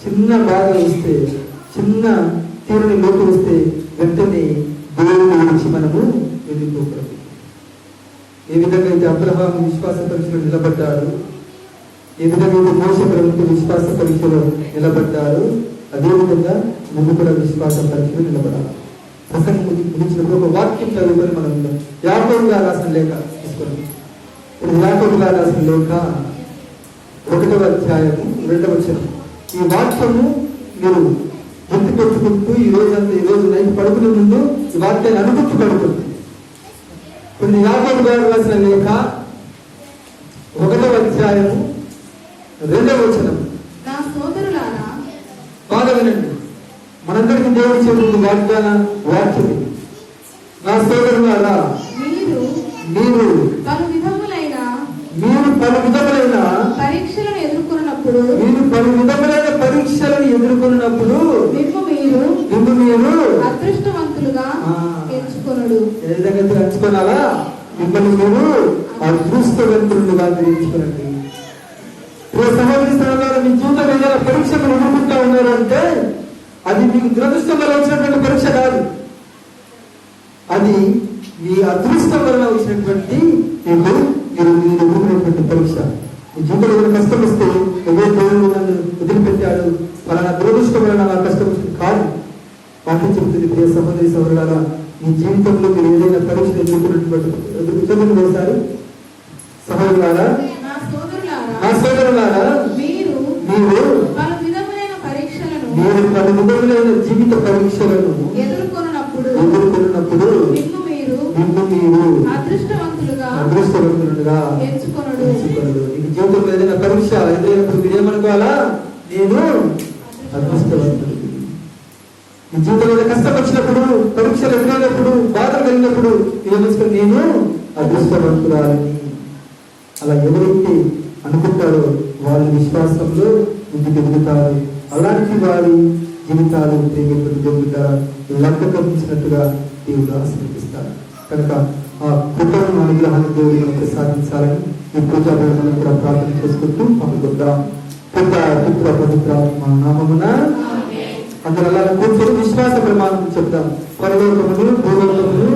చిన్న బాధ వస్తే, చిన్న తీరని లోటు వస్తే వెంటనే దేవుని గురించి మనము వెళ్ళిపోకూడదు. ఏ విధంగా అయితే అబ్రహాము విశ్వాస పరీక్షలో నిలబడ్డాడు, ఏ విధంగా అయితే మోషే ప్రభుత్వ విశ్వాస పరీక్షలో నిలబడ్డాడు, అదేవిధంగా ముందు కూడా విశ్వాస పరీక్షలో నిలబడాలి. ప్రసంగం ముగించినప్పుడు ఒక వాక్యం చదువుకొని మనం యాకోబు గారు రాసిన లేఖ తీసుకోండి. యాకోబు గారు రాసిన లేఖ 1వ అధ్యాయము 2వ వచనం. ఈ వాక్యము మీరు గుర్తు పెట్టుకుంటూ ఈ రోజు నైట్ పడుకునే ముందు ఈ వాక్యాన్ని అనుకుంటూ పడుకుంటుంది. కొన్ని యాకోబు గారు రాసిన లేఖ 1వ అధ్యాయము 2వ వచనం. నా సోదరులారా, బాగా వినండి. మనందరికీ దేవుడు చెబుతుంది వాక్యం. నా సోదరులారా, మీరు పలు విధములైన పరీక్షలను ఎదుర్కొన్నప్పుడు నిన్ను మీరు అదృష్టవంతులుగా ఎంచుకొనుడు. ఏ విధంగా ఎంచుకోనాలా? మిమ్మల్ని మీరు అదృష్టవంతులుగా ఎంచుకోనండి. సహోదరి సహోదరులారా, మీ జీవితం ఏదైనా పరీక్షలు ఎదుర్కొంటా ఉన్నారు అంటే అది మీకు దురదృష్టం వల్ల వచ్చినటువంటి పరీక్ష కాదు, అది మీ అదృష్టం వల్ల వచ్చినటువంటి మీరు ఎదుర్కొనేటువంటి పరీక్ష. మీ జీవితంలో ఏదైనా కష్టం వస్తే ఏదో దేవుడు నన్ను వదిలిపెట్టాడు, ఫలానా దురదృష్టం వల్ల నాకు కష్టం వచ్చింది కాదు. వాక్యం చెబుతుంది, ప్రియ సహోదరి సహోదరులారా, మీ జీవితంలో మీరు ఏదైనా పరీక్ష ఎదుర్కొన్నటువంటి ఒకసారి సహోదరులారా, నా సోదరులారా, మీరు పలు విధములైన జీవిత పరీక్షలను ఎదుర్కొన్నప్పుడు నిన్ను మీరు అదృష్టవంతులుగా ఎంచుకొనుడు. నీకు జీవితంలో ఏదైనా పరీక్ష ఎదురైనప్పుడు మీరేమనుకోవాలా? నేను అదృష్టవంతుడు. నీ జీవితంలో కష్టం వచ్చినప్పుడు, పరీక్షలు ఎదురైనప్పుడు, బాధలు కలిగినప్పుడు ఏమనుకుని నేను అదృష్టవంతురాలని. అలా ఎవరైతే అనుకుంటారో వాళ్ళు విశ్వాసంలో ముందుకు ఎదుగుతారు. అలాంటి వారి జీవితాలు దేవుడిగా లెక్కకమించినట్టుగా దేవుడు ఆశీర్వదిస్తారు. కనుక ఆ కృపను అనుగ్రహాన్ని దేవుడు మనకు సాధించాలని ఈ పూజా మనం కూడా ప్రార్థన చేసుకుంటూ పాల్గొందాం. పుత్ర పవిత్ర నామమున అందరూ అలా కూర్చొని విశ్వాస ప్రమాణం చెప్తాం. పరలోకమును భూలోకమును